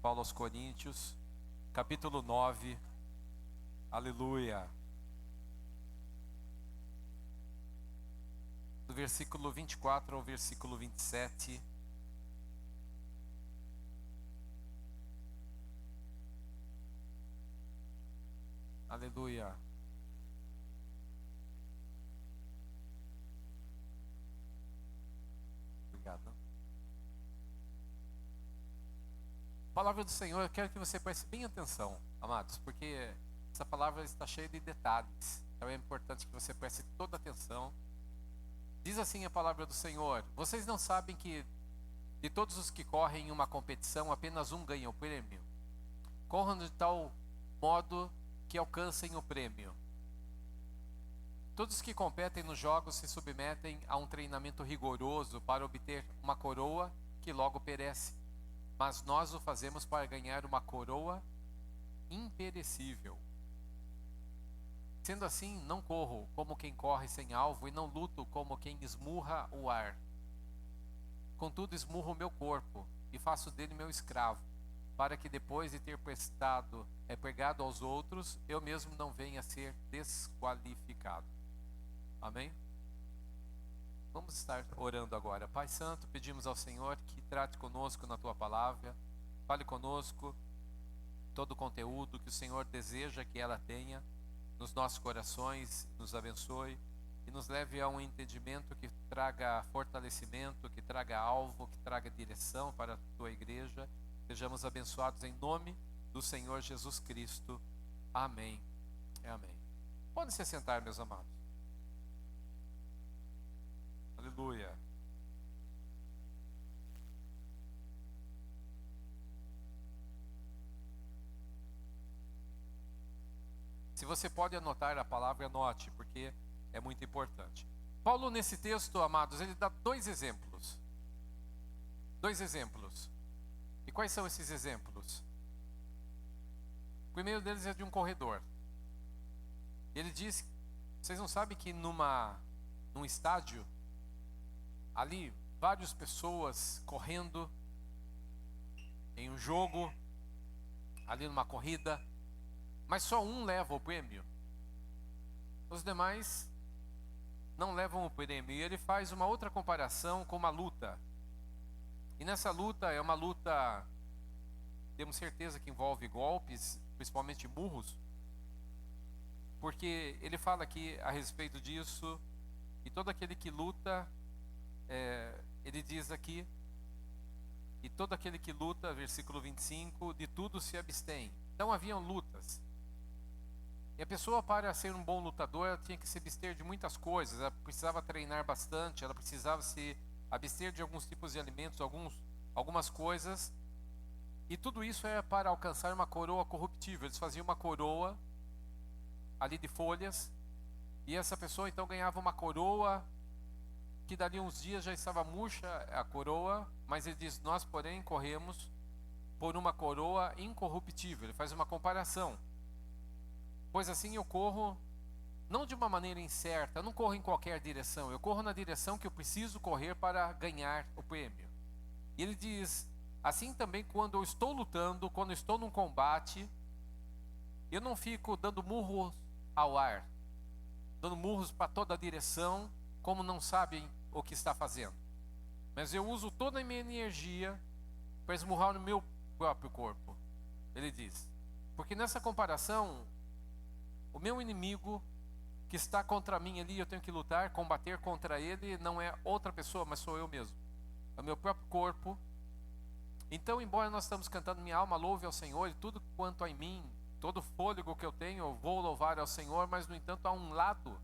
Paulo aos Coríntios, capítulo 9, aleluia. Do versículo 24 ao versículo 27. Aleluia. Obrigado. Palavra do Senhor, eu quero que você preste bem atenção, amados, porque essa palavra está cheia de detalhes. Então é importante que você preste toda atenção. Diz assim a palavra do Senhor: vocês não sabem que de todos os que correm em uma competição, apenas um ganha o prêmio? Corram de tal modo que alcancem o prêmio. Todos os que competem nos jogos se submetem a um treinamento rigoroso para obter uma coroa que logo perece. Mas nós o fazemos para ganhar uma coroa imperecível. Sendo assim, não corro como quem corre sem alvo e não luto como quem esmurra o ar. Contudo, esmurro o meu corpo e faço dele meu escravo, para que depois de ter pregado aos outros, eu mesmo não venha a ser desqualificado. Amém? Vamos estar orando agora. Pai Santo, pedimos ao Senhor que trate conosco na Tua palavra, fale conosco todo o conteúdo que o Senhor deseja que ela tenha nos nossos corações, nos abençoe e nos leve a um entendimento que traga fortalecimento, que traga alvo, que traga direção para a Tua igreja. Sejamos abençoados em nome do Senhor Jesus Cristo. Amém. Amém. Podem se sentar, meus amados. Aleluia. Se você pode anotar a palavra, anote, porque é muito importante. Paulo, nesse texto, amados, ele dá dois exemplos. Dois exemplos. E quais são esses exemplos? O primeiro deles é de um corredor. Ele diz, vocês não sabem que num estádio, ali, várias pessoas correndo em um jogo, ali numa corrida, mas só um leva o prêmio. Os demais não levam o prêmio. E ele faz uma outra comparação com uma luta. E nessa luta, é uma luta, temos certeza que envolve golpes, principalmente murros, porque ele fala aqui a respeito disso, e todo aquele que luta, ele diz aqui, e todo aquele que luta, versículo 25, de tudo se abstém. Então haviam lutas. E a pessoa, para ser um bom lutador, ela tinha que se abster de muitas coisas. Ela precisava treinar bastante, ela precisava se abster de alguns tipos de alimentos, algumas coisas. E tudo isso é para alcançar uma coroa corruptível. Eles faziam uma coroa ali de folhas, e essa pessoa então ganhava uma coroa que dali uns dias já estava murcha a coroa, mas ele diz, nós porém corremos por uma coroa incorruptível. Ele faz uma comparação. Pois assim eu corro, não de uma maneira incerta, eu não corro em qualquer direção, eu corro na direção que eu preciso correr para ganhar o prêmio. E ele diz, assim também quando eu estou lutando, quando eu estou num combate, eu não fico dando murros ao ar, dando murros para toda a direção, como não sabem o que está fazendo. Mas eu uso toda a minha energia para esmurrar no meu próprio corpo. Ele diz, porque nessa comparação, o meu inimigo que está contra mim ali, eu tenho que lutar, combater contra ele, não é outra pessoa, mas sou eu mesmo. É o meu próprio corpo. Então, embora nós estamos cantando minha alma louve ao Senhor, e tudo quanto há em mim, todo fôlego que eu tenho, eu vou louvar ao Senhor, mas no entanto há um lado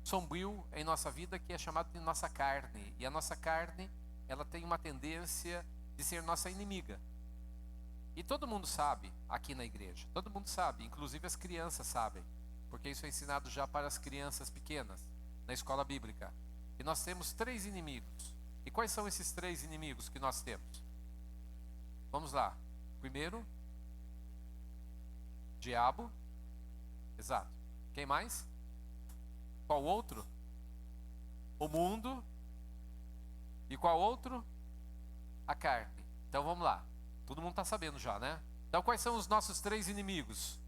sombrio em nossa vida que é chamado de nossa carne. E a nossa carne, ela tem uma tendência de ser nossa inimiga. E todo mundo sabe aqui na igreja, todo mundo sabe, inclusive as crianças sabem, porque isso é ensinado já para as crianças pequenas, na escola bíblica. E nós temos 3 inimigos. E quais são esses 3 inimigos que nós temos? Vamos lá. Primeiro, diabo. Exato. Quem mais? Qual outro? O mundo. E qual outro? A carne. Então vamos lá. Todo mundo está sabendo já, né? Então, quais são os nossos 3 inimigos?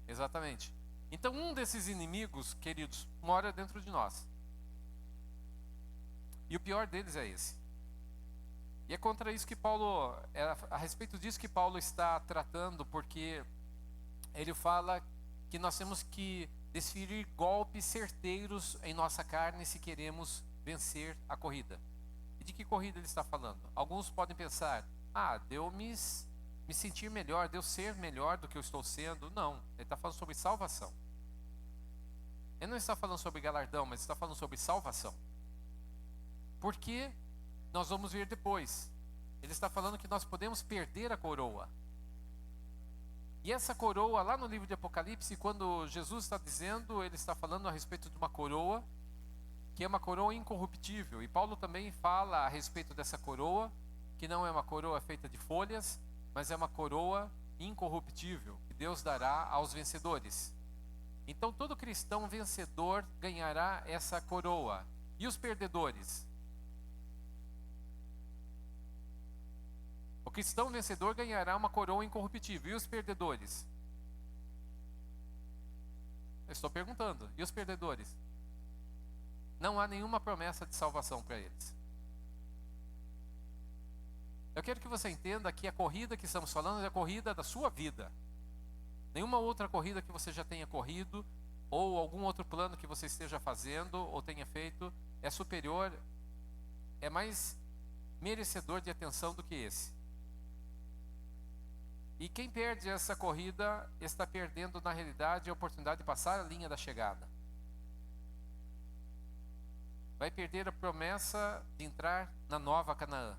Exatamente. Então, um desses inimigos, queridos, mora dentro de nós. E o pior deles é esse. E é contra isso que Paulo, a respeito disso que Paulo está tratando, porque ele fala que nós temos que desferir golpes certeiros em nossa carne se queremos vencer a corrida. E de que corrida ele está falando? Alguns podem pensar, de eu me sentir melhor, de eu ser melhor do que eu estou sendo. Não, ele está falando sobre salvação. Ele não está falando sobre galardão, mas está falando sobre salvação. Porque nós vamos ver depois. Ele está falando que nós podemos perder a coroa. E essa coroa, lá no livro de Apocalipse, quando Jesus está dizendo, ele está falando a respeito de uma coroa, que é uma coroa incorruptível. E Paulo também fala a respeito dessa coroa, que não é uma coroa feita de folhas, mas é uma coroa incorruptível, que Deus dará aos vencedores. Então todo cristão vencedor ganhará essa coroa. E os perdedores? O cristão vencedor ganhará uma coroa incorruptível. E os perdedores? Eu estou perguntando. E os perdedores? Não há nenhuma promessa de salvação para eles. Eu quero que você entenda que a corrida que estamos falando é a corrida da sua vida. Nenhuma outra corrida que você já tenha corrido, ou algum outro plano que você esteja fazendo, ou tenha feito, é superior, é mais merecedor de atenção do que esse. E quem perde essa corrida está perdendo, na realidade, a oportunidade de passar a linha da chegada. Vai perder a promessa de entrar na nova Canaã,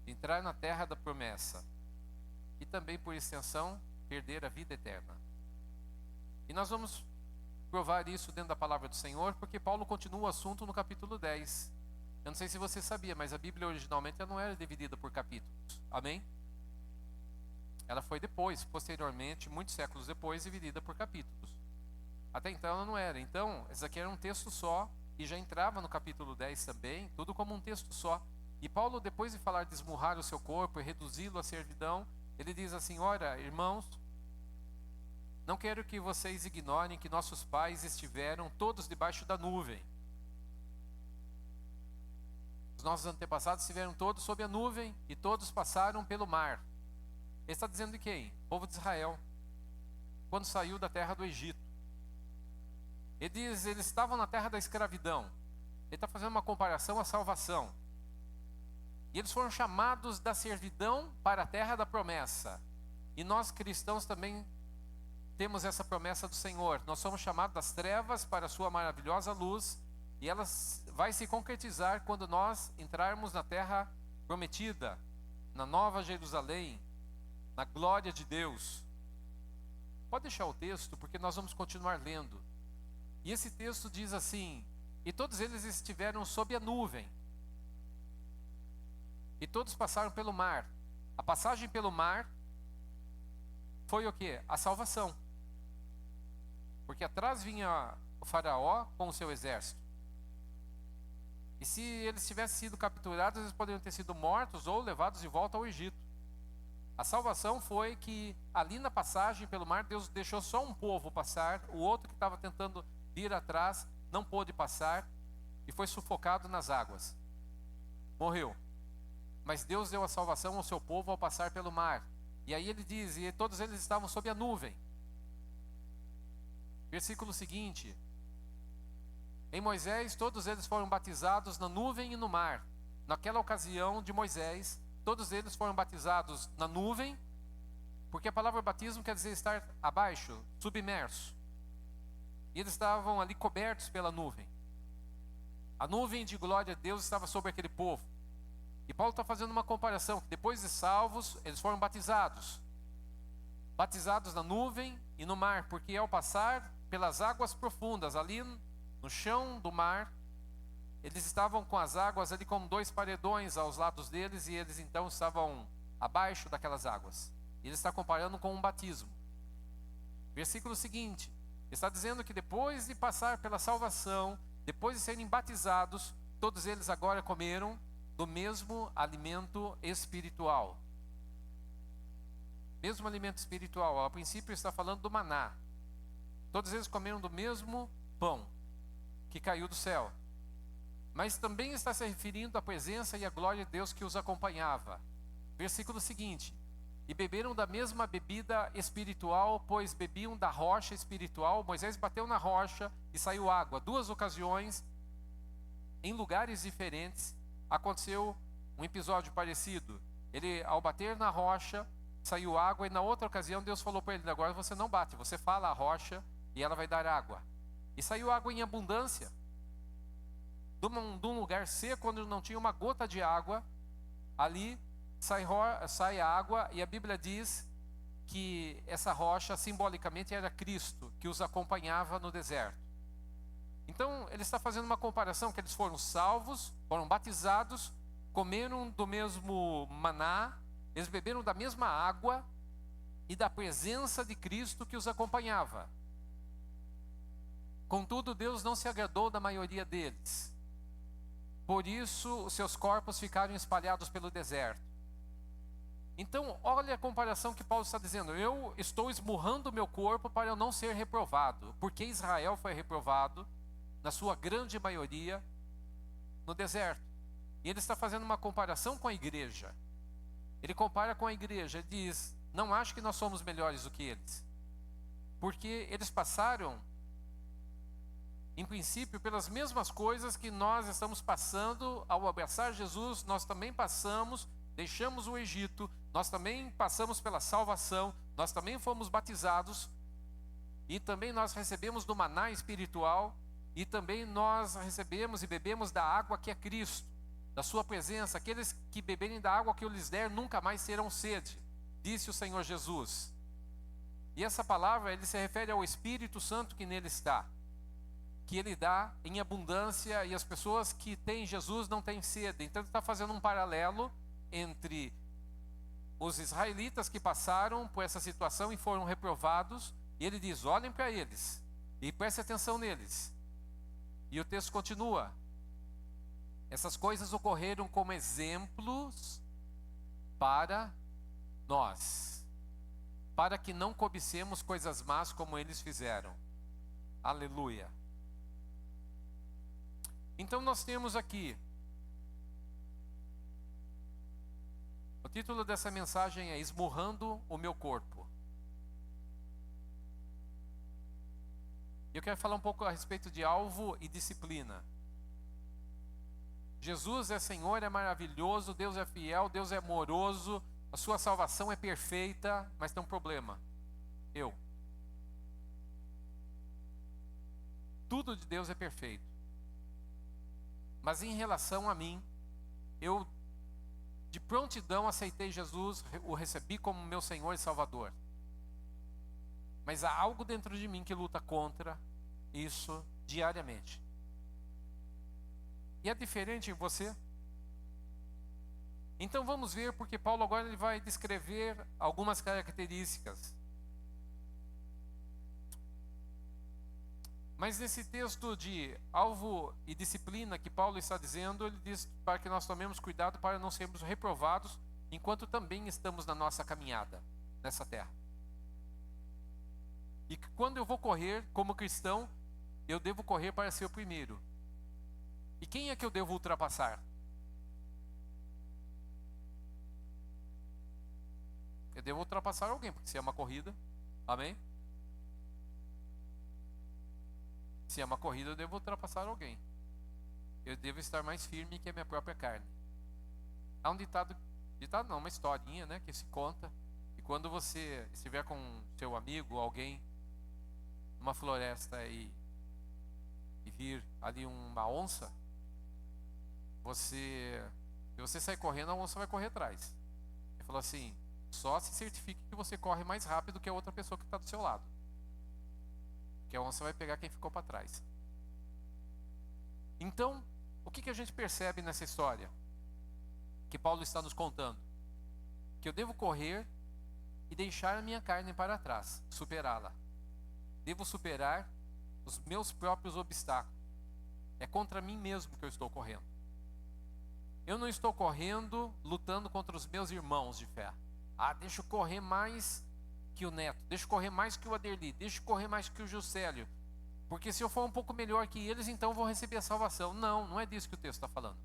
de entrar na terra da promessa. E também, por extensão, perder a vida eterna. E nós vamos provar isso dentro da palavra do Senhor, porque Paulo continua o assunto no capítulo 10. Eu não sei se você sabia, mas a Bíblia originalmente ela não era dividida por capítulos. Amém? Ela foi depois, posteriormente, muitos séculos depois, dividida por capítulos. Até então ela não era. Então, esse aqui era um texto só, e já entrava no capítulo 10 também, tudo como um texto só. E Paulo, depois de falar de esmurrar o seu corpo e reduzi-lo à servidão, ele diz assim: ora, irmãos, não quero que vocês ignorem que nossos pais estiveram todos debaixo da nuvem. Os nossos antepassados estiveram todos sob a nuvem e todos passaram pelo mar. Ele está dizendo de quem? O povo de Israel, quando saiu da terra do Egito. Ele diz, eles estavam na terra da escravidão. Ele está fazendo uma comparação à salvação. E eles foram chamados da servidão para a terra da promessa. E nós cristãos também temos essa promessa do Senhor. Nós somos chamados das trevas para a sua maravilhosa luz. E ela vai se concretizar quando nós entrarmos na terra prometida, na nova Jerusalém, na glória de Deus. Pode deixar o texto, porque nós vamos continuar lendo. E esse texto diz assim: e todos eles estiveram sob a nuvem, e todos passaram pelo mar. A passagem pelo mar foi o quê? A salvação. Porque atrás vinha o faraó com o seu exército. E se eles tivessem sido capturados, eles poderiam ter sido mortos ou levados de volta ao Egito. A salvação foi que ali na passagem pelo mar, Deus deixou só um povo passar, o outro que estava tentando vir atrás não pôde passar e foi sufocado nas águas. Morreu. Mas Deus deu a salvação ao seu povo ao passar pelo mar. E aí ele diz, e todos eles estavam sob a nuvem. Versículo seguinte: em Moisés todos eles foram batizados na nuvem e no mar. Naquela ocasião de Moisés, todos eles foram batizados na nuvem, porque a palavra batismo quer dizer estar abaixo, submerso. E eles estavam ali cobertos pela nuvem. A nuvem de glória de Deus estava sobre aquele povo. E Paulo está fazendo uma comparação, que depois de salvos, eles foram batizados. Batizados na nuvem e no mar, porque ao passar pelas águas profundas, ali no chão do mar, eles estavam com as águas ali como dois paredões aos lados deles, e eles então estavam abaixo daquelas águas. Ele está comparando com um batismo. Versículo seguinte, está dizendo que depois de passar pela salvação, depois de serem batizados, todos eles agora comeram do mesmo alimento espiritual. Mesmo alimento espiritual. A princípio está falando do maná. Todos eles comeram do mesmo pão que caiu do céu. Mas também está se referindo à presença e à glória de Deus que os acompanhava. Versículo seguinte: e beberam da mesma bebida espiritual, pois bebiam da rocha espiritual. Moisés bateu na rocha e saiu água. 2 ocasiões, em lugares diferentes, aconteceu um episódio parecido. Ele, ao bater na rocha, saiu água, e na outra ocasião Deus falou para ele: agora você não bate, você fala a rocha e ela vai dar água. E saiu água em abundância. De um lugar seco, onde não tinha uma gota de água, ali sai água, e a Bíblia diz que essa rocha simbolicamente era Cristo, que os acompanhava no deserto. Então ele está fazendo uma comparação, que eles foram salvos, foram batizados, comeram do mesmo maná, eles beberam da mesma água e da presença de Cristo que os acompanhava. Contudo, Deus não se agradou da maioria deles. Por isso, os seus corpos ficaram espalhados pelo deserto. Então, olha a comparação que Paulo está dizendo. Eu estou esmurrando o meu corpo para eu não ser reprovado. Porque Israel foi reprovado, na sua grande maioria, no deserto. E ele está fazendo uma comparação com a igreja. Ele compara com a igreja, ele diz: não acho que nós somos melhores do que eles. Porque eles passaram, em princípio, pelas mesmas coisas que nós estamos passando ao abraçar Jesus. Nós também passamos, deixamos o Egito, nós também passamos pela salvação, nós também fomos batizados, e também nós recebemos do maná espiritual, e também nós recebemos e bebemos da água que é Cristo, da sua presença. Aqueles que beberem da água que eu lhes der nunca mais terão sede, disse o Senhor Jesus. E essa palavra, ele se refere ao Espírito Santo que nele está, que ele dá em abundância, e as pessoas que têm Jesus não têm sede. Então ele está fazendo um paralelo entre os israelitas que passaram por essa situação e foram reprovados, e ele diz: olhem para eles e prestem atenção neles. E o texto continua: essas coisas ocorreram como exemplos para nós, para que não cobicemos coisas más como eles fizeram. Aleluia. Então nós temos aqui, o título dessa mensagem é Esmurrando o Meu Corpo. Eu quero falar um pouco a respeito de alvo e disciplina. Jesus é Senhor, é maravilhoso, Deus é fiel, Deus é amoroso, a sua salvação é perfeita, mas tem um problema: eu. Tudo de Deus é perfeito, mas em relação a mim, eu de prontidão aceitei Jesus, o recebi como meu Senhor e Salvador. Mas há algo dentro de mim que luta contra isso diariamente. E é diferente em você? Então vamos ver, porque Paulo agora ele vai descrever algumas características. Mas nesse texto de alvo e disciplina que Paulo está dizendo, ele diz para que nós tomemos cuidado para não sermos reprovados, enquanto também estamos na nossa caminhada nessa terra. E que quando eu vou correr como cristão, eu devo correr para ser o primeiro. E quem é que eu devo ultrapassar? Eu devo ultrapassar alguém, porque se é uma corrida, amém? Se é uma corrida, eu devo ultrapassar alguém. Eu devo estar mais firme que a minha própria carne. Há um ditado não, uma historinha, né, que se conta, que quando você estiver com seu amigo, alguém, numa floresta e vir ali uma onça, se você sair correndo, a onça vai correr atrás. Ele falou assim: só se certifique que você corre mais rápido que a outra pessoa que está do seu lado, que a onça vai pegar quem ficou para trás. Então, o que a gente percebe nessa história que Paulo está nos contando? Que eu devo correr e deixar a minha carne para trás, superá-la. Devo superar os meus próprios obstáculos. É contra mim mesmo que eu estou correndo. Eu não estou correndo lutando contra os meus irmãos de fé. Deixa eu correr mais que o Neto, deixa eu correr mais que o Aderli, deixa eu correr mais que o Juscelio, porque se eu for um pouco melhor que eles, então eu vou receber a salvação. Não, não é disso que o texto está falando.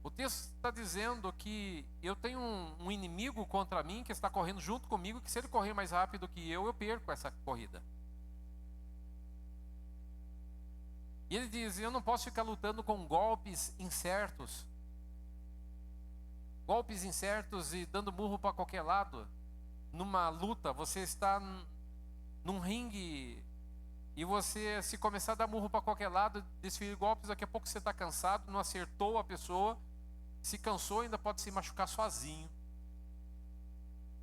O texto está dizendo que eu tenho um inimigo contra mim que está correndo junto comigo, que se ele correr mais rápido que eu perco essa corrida. E ele diz, eu não posso ficar lutando com golpes incertos. Golpes incertos e dando murro para qualquer lado. Numa luta, você está num ringue e você, se começar a dar murro para qualquer lado, desferir golpes, daqui a pouco você está cansado, não acertou a pessoa, se cansou, ainda pode se machucar sozinho.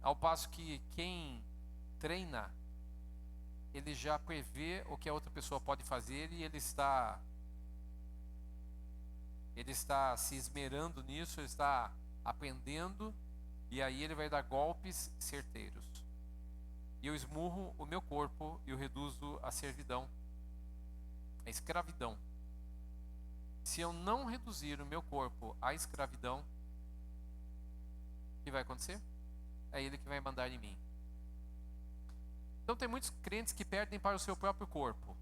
Ao passo que quem treina, ele já prevê o que a outra pessoa pode fazer e ele está se esmerando nisso, ele está aprendendo, e aí ele vai dar golpes certeiros. E eu esmurro o meu corpo e o reduzo à servidão, à escravidão. Se eu não reduzir o meu corpo à escravidão, o que vai acontecer? É ele que vai mandar em mim. Então tem muitos crentes que perdem para o seu próprio corpo.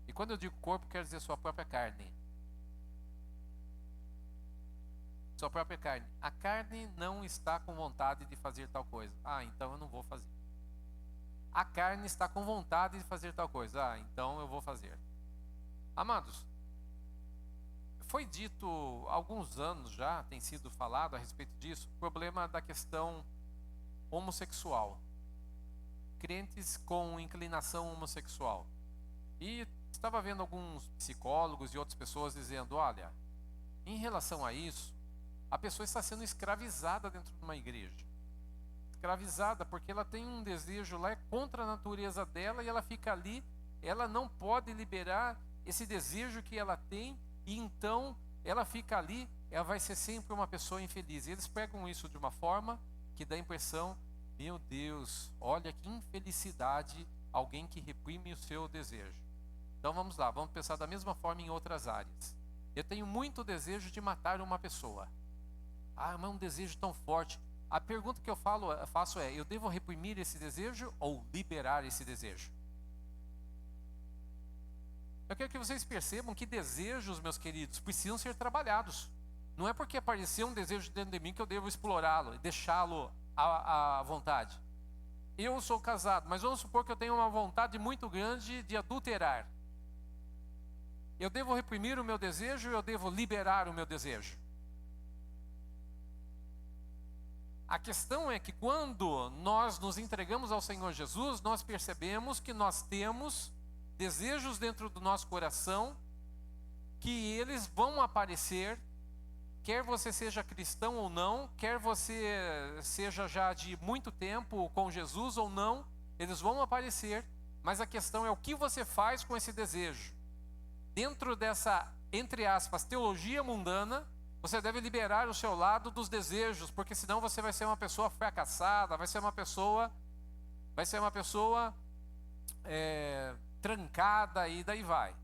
E quando eu digo corpo, quero dizer sua própria carne. Sua própria carne. A carne não está com vontade de fazer tal coisa. Então eu não vou fazer. A carne está com vontade de fazer tal coisa. Então eu vou fazer. Amados, foi dito há alguns anos já, tem sido falado a respeito disso, o problema da questão homossexual. Crentes com inclinação homossexual. E estava vendo alguns psicólogos e outras pessoas dizendo, olha, em relação a isso, a pessoa está sendo escravizada dentro de uma igreja. Escravizada porque ela tem um desejo lá, é contra a natureza dela, e ela fica ali, ela não pode liberar esse desejo que ela tem, e então ela fica ali, ela vai ser sempre uma pessoa infeliz. E eles pegam isso de uma forma que dá a impressão, meu Deus, olha que infelicidade alguém que reprime o seu desejo. Então vamos lá, vamos pensar da mesma forma em outras áreas. Eu tenho muito desejo de matar uma pessoa. Mas é um desejo tão forte. A pergunta que eu faço é, eu devo reprimir esse desejo ou liberar esse desejo? Eu quero que vocês percebam que desejos, meus queridos, precisam ser trabalhados. Não é porque apareceu um desejo dentro de mim que eu devo explorá-lo e deixá-lo à vontade. Eu sou casado, mas vamos supor que eu tenho uma vontade muito grande de adulterar. Eu devo reprimir o meu desejo ou eu devo liberar o meu desejo? A questão é que quando nós nos entregamos ao Senhor Jesus, nós percebemos que nós temos desejos dentro do nosso coração, que eles vão aparecer, quer você seja cristão ou não, quer você seja já de muito tempo com Jesus ou não, eles vão aparecer, mas a questão é o que você faz com esse desejo. Dentro dessa, entre aspas, teologia mundana, você deve liberar o seu lado dos desejos, porque senão você vai ser uma pessoa fracassada, vai ser uma pessoa trancada e daí vai.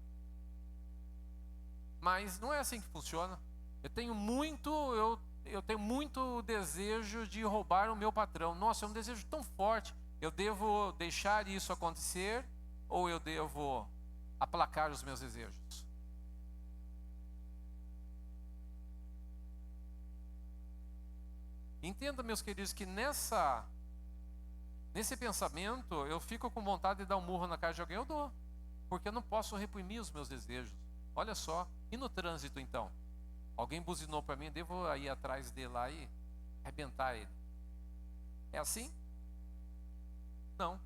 Mas não é assim que funciona. Eu tenho muito desejo de roubar o meu patrão. Nossa, é um desejo tão forte. Eu devo deixar isso acontecer ou eu devo aplacar os meus desejos? Entenda, meus queridos, que nesse pensamento eu fico com vontade de dar um murro na cara de alguém, eu dou, porque eu não posso reprimir os meus desejos. Olha só, e no trânsito então? Alguém buzinou para mim, devo ir atrás dele lá e arrebentar ele. É assim? Não,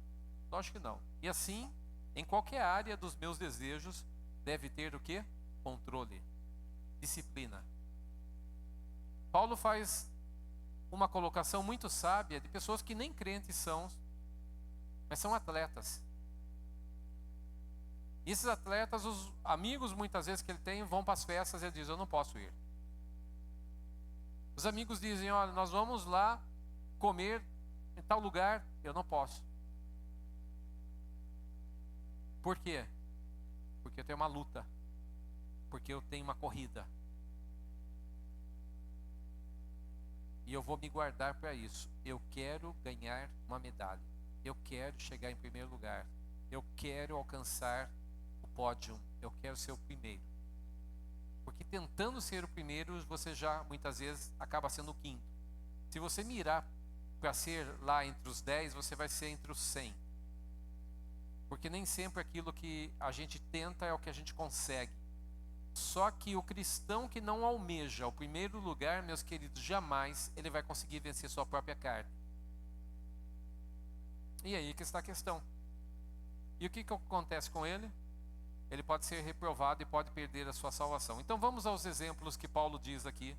lógico que não. E assim, em qualquer área dos meus desejos, deve ter o quê? Controle, disciplina. Paulo faz uma colocação muito sábia de pessoas que nem crentes são, mas são atletas. E esses atletas, os amigos muitas vezes que ele tem, vão para as festas e ele diz, eu não posso ir. Os amigos dizem, olha, nós vamos lá comer em tal lugar, eu não posso. Por quê? Porque eu tenho uma luta. Porque eu tenho uma corrida. E eu vou me guardar para isso. Eu quero ganhar uma medalha. Eu quero chegar em primeiro lugar. Eu quero alcançar o pódio. Eu quero ser o primeiro. Porque tentando ser o primeiro, você já muitas vezes acaba sendo o quinto. Se você mirar para ser lá entre os 10, você vai ser entre os 100. Porque nem sempre aquilo que a gente tenta é o que a gente consegue. Só que o cristão que não almeja o primeiro lugar, meus queridos, jamais ele vai conseguir vencer sua própria carne. E aí que está a questão. E o que acontece com ele? Ele pode ser reprovado e pode perder a sua salvação. Então vamos aos exemplos que Paulo diz aqui.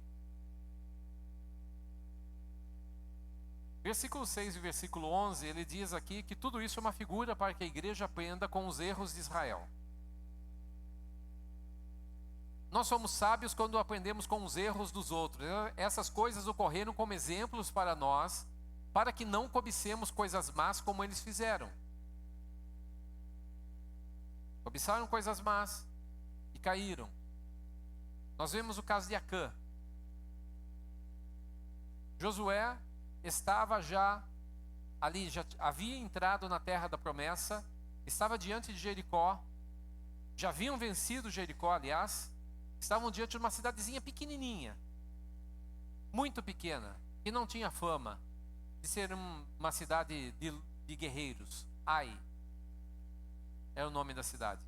Versículo 6 e versículo 11, ele diz aqui que tudo isso é uma figura para que a igreja aprenda com os erros de Israel. Nós somos sábios quando aprendemos com os erros dos outros. Essas coisas ocorreram como exemplos para nós, para que não cobicemos coisas más como eles fizeram. Cobiçaram coisas más e caíram. Nós vemos o caso de Acã. Josué estava já ali, já havia entrado na terra da promessa, estava diante de Jericó, já haviam vencido Jericó, aliás, estavam diante de uma cidadezinha pequenininha, muito pequena, que não tinha fama de ser uma cidade de guerreiros. Ai é o nome da cidade.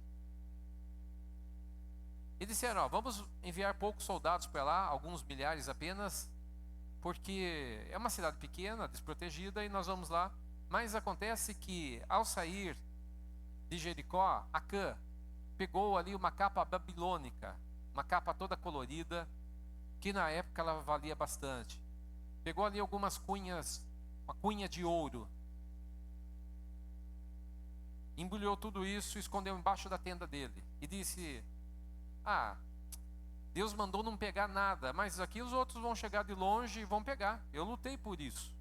E disseram, vamos enviar poucos soldados para lá, alguns milhares apenas, porque é uma cidade pequena, desprotegida, e nós vamos lá. Mas acontece que, ao sair de Jericó, Acã pegou ali uma capa babilônica, uma capa toda colorida, que na época ela valia bastante. Pegou ali algumas cunhas, uma cunha de ouro, embrulhou tudo isso, escondeu embaixo da tenda dele e disse, Deus mandou não pegar nada, mas aqui os outros vão chegar de longe e vão pegar. Eu lutei por isso,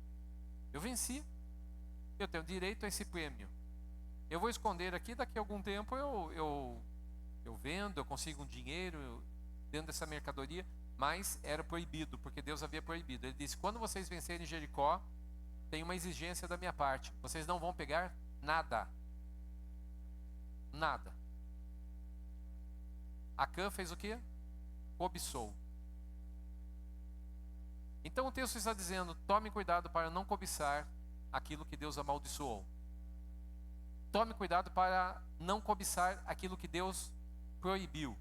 eu venci, eu tenho direito a esse prêmio. Eu vou esconder aqui, daqui a algum tempo eu vendo, eu consigo um dinheiro dentro dessa mercadoria. Mas era proibido, porque Deus havia proibido. Ele disse, quando vocês vencerem Jericó, tem uma exigência da minha parte, vocês não vão pegar nada. Nada. Acã fez o quê? Cobiçou. Então o texto está dizendo, tome cuidado para não cobiçar aquilo que Deus amaldiçoou. Tome cuidado para não cobiçar aquilo que Deus proibiu.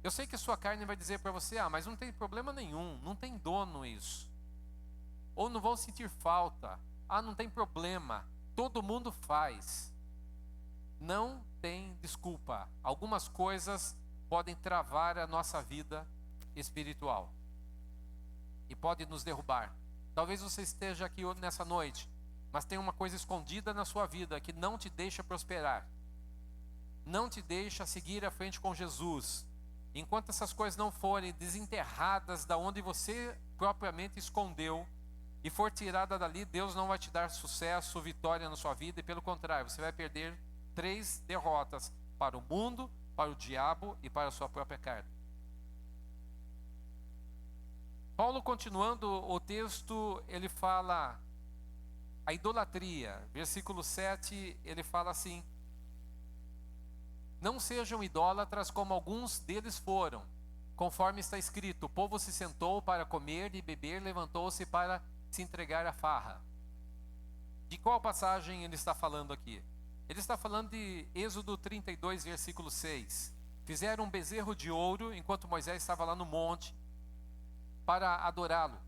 Eu sei que a sua carne vai dizer para você, mas não tem problema nenhum, não tem dono isso. Ou não vão sentir falta. Não tem problema, todo mundo faz. Não tem desculpa. Algumas coisas podem travar a nossa vida espiritual. E pode nos derrubar. Talvez você esteja aqui nessa noite, mas tem uma coisa escondida na sua vida que não te deixa prosperar. Não te deixa seguir à frente com Jesus. Enquanto essas coisas não forem desenterradas da onde você propriamente escondeu e for tirada dali, Deus não vai te dar sucesso, vitória na sua vida, e pelo contrário, você vai perder 3 derrotas para o mundo, para o diabo e para a sua própria carne. Paulo, continuando o texto, ele fala a idolatria. Versículo 7, ele fala assim: não sejam idólatras como alguns deles foram, conforme está escrito, o povo se sentou para comer e beber, levantou-se para se entregar à farra. De qual passagem ele está falando aqui? Ele está falando de Êxodo 32, versículo 6. Fizeram um bezerro de ouro enquanto Moisés estava lá no monte para adorá-lo.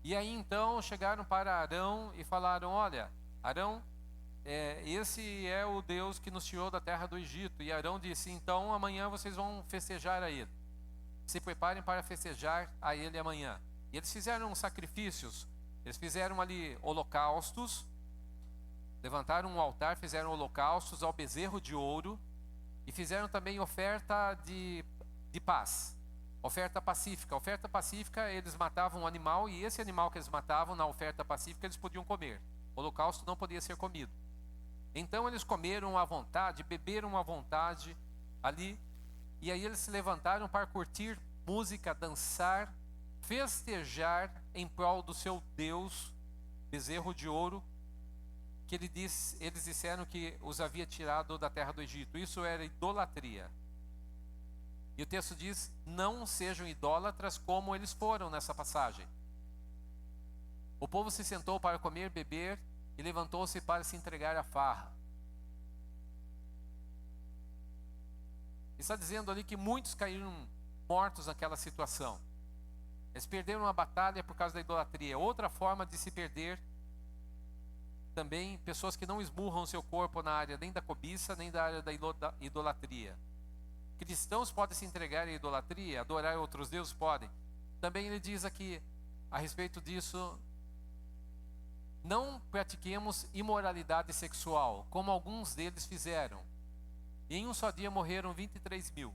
E aí então chegaram para Arão e falaram: olha, Arão, esse é o Deus que nos tirou da terra do Egito. E Arão disse: então amanhã vocês vão festejar a ele. Se preparem para festejar a ele amanhã. E eles fizeram sacrifícios. Eles fizeram ali holocaustos. Levantaram um altar, fizeram holocaustos ao bezerro de ouro. E fizeram também oferta de paz. Oferta pacífica. Oferta pacífica, eles matavam um animal. E esse animal que eles matavam na oferta pacífica, eles podiam comer. O holocausto não podia ser comido. Então eles comeram à vontade, beberam à vontade ali, e aí eles se levantaram para curtir música, dançar, festejar em prol do seu Deus, bezerro de ouro, que eles disseram que os havia tirado da terra do Egito. Isso era idolatria. E o texto diz: não sejam idólatras como eles foram nessa passagem. O povo se sentou para comer, beber e levantou-se para se entregar à farra. Está dizendo ali que muitos caíram mortos naquela situação. Eles perderam a batalha por causa da idolatria. Outra forma de se perder também, pessoas que não esmurram o seu corpo na área nem da cobiça, nem da área da idolatria. Cristãos podem se entregar à idolatria, adorar outros deuses? Podem. Também ele diz aqui, a respeito disso: não pratiquemos imoralidade sexual, como alguns deles fizeram. E em um só dia morreram 23 mil.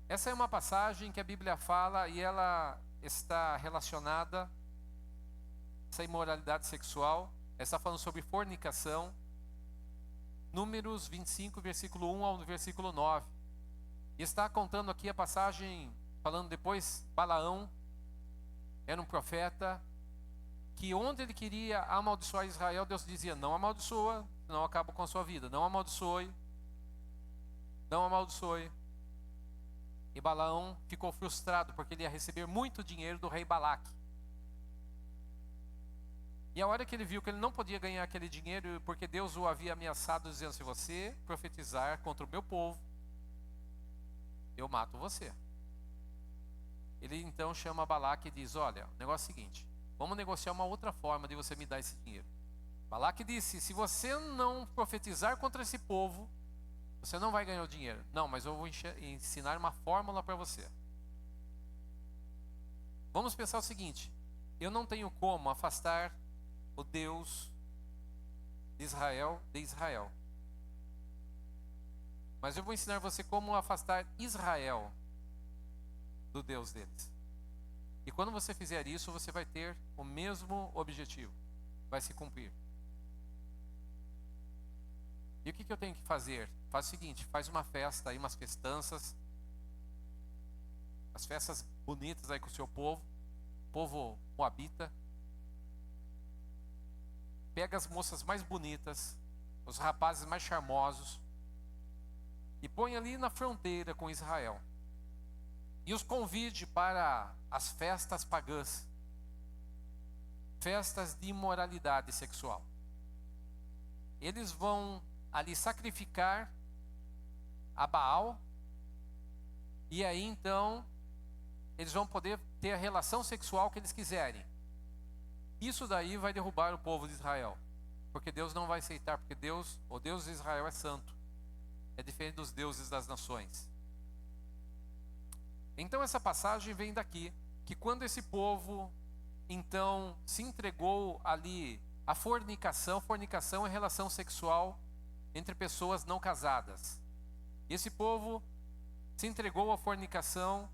Essa é uma passagem que a Bíblia fala e ela está relacionada, essa imoralidade sexual, está falando sobre fornicação. Números 25, versículo 1 ao versículo 9. E está contando aqui a passagem, falando depois, Balaão era um profeta, que onde ele queria amaldiçoar Israel, Deus dizia: não amaldiçoa, senão eu acabo com a sua vida. Não amaldiçoe, não amaldiçoe. E Balaão ficou frustrado, porque ele ia receber muito dinheiro do rei Balaque. E a hora que ele viu que ele não podia ganhar aquele dinheiro, porque Deus o havia ameaçado, dizendo: se você profetizar contra o meu povo, eu mato você. Ele então chama Balaque e diz: olha, o negócio é o seguinte, vamos negociar uma outra forma de você me dar esse dinheiro. Balaque disse: se você não profetizar contra esse povo, você não vai ganhar o dinheiro. Não, mas eu vou ensinar uma fórmula para você. Vamos pensar o seguinte: eu não tenho como afastar o Deus de Israel. Mas eu vou ensinar você como afastar Israel do Deus deles. E quando você fizer isso, você vai ter o mesmo objetivo. Vai se cumprir. E o que eu tenho que fazer? Faz o seguinte: faz uma festa aí, umas festanças. As festas bonitas aí com o seu povo moabita. Pega as moças mais bonitas, os rapazes mais charmosos, e põe ali na fronteira com Israel. E os convide para as festas pagãs, festas de imoralidade sexual. Eles vão ali sacrificar a Baal, e aí então eles vão poder ter a relação sexual que eles quiserem. Isso daí vai derrubar o povo de Israel, porque Deus não vai aceitar, porque o Deus de Israel é santo, é diferente dos deuses das nações. Então essa passagem vem daqui, que quando esse povo então se entregou ali à fornicação é relação sexual entre pessoas não casadas. Esse povo se entregou à fornicação,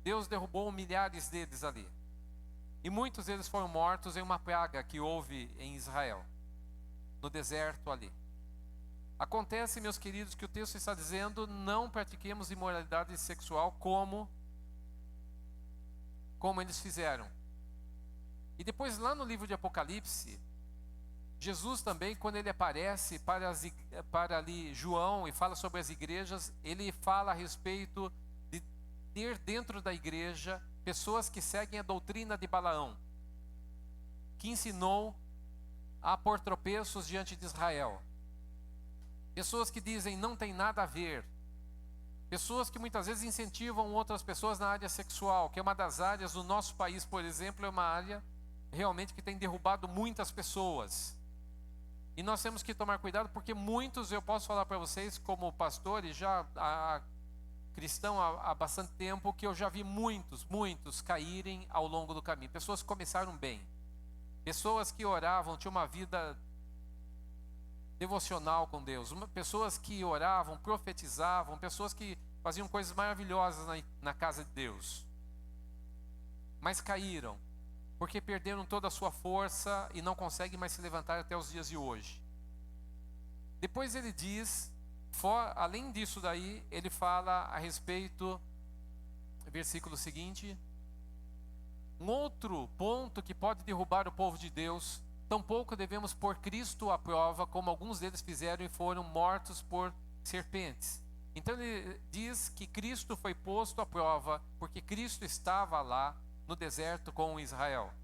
Deus derrubou milhares deles ali. E muitos deles foram mortos em uma praga que houve em Israel, no deserto ali. Acontece, meus queridos, que o texto está dizendo: não pratiquemos imoralidade sexual como eles fizeram. E depois lá no livro de Apocalipse, Jesus também, quando ele aparece para ali João e fala sobre as igrejas, ele fala a respeito de ter dentro da igreja pessoas que seguem a doutrina de Balaão, que ensinou a pôr tropeços diante de Israel. Pessoas que dizem não tem nada a ver. Pessoas que muitas vezes incentivam outras pessoas na área sexual, que é uma das áreas do nosso país, por exemplo, é uma área realmente que tem derrubado muitas pessoas. E nós temos que tomar cuidado, porque muitos, eu posso falar para vocês como pastor, e já cristão há bastante tempo, que eu já vi muitos caírem ao longo do caminho. Pessoas que começaram bem, pessoas que oravam, tinham uma vida devocional com Deus, pessoas que oravam, profetizavam, pessoas que faziam coisas maravilhosas na casa de Deus, mas caíram, porque perderam toda a sua força e não conseguem mais se levantar até os dias de hoje. Depois ele diz, além disso daí, ele fala a respeito, versículo seguinte, um outro ponto que pode derrubar o povo de Deus: tampouco devemos pôr Cristo à prova, como alguns deles fizeram e foram mortos por serpentes. Então ele diz que Cristo foi posto à prova, porque Cristo estava lá no deserto com Israel.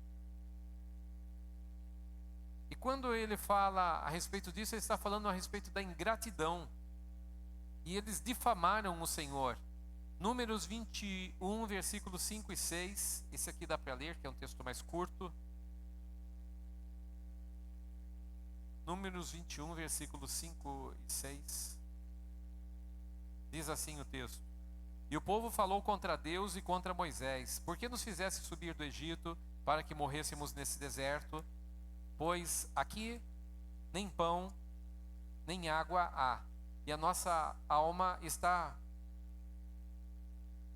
E quando ele fala a respeito disso, ele está falando a respeito da ingratidão. E eles difamaram o Senhor. Números 21, versículos 5 e 6. Esse aqui dá para ler, que é um texto mais curto. Números 21, versículos 5 e 6. Diz assim o texto: E o povo falou contra Deus e contra Moisés: Por que nos fizeste subir do Egito para que morrêssemos nesse deserto? Pois aqui nem pão, nem água há, e a nossa alma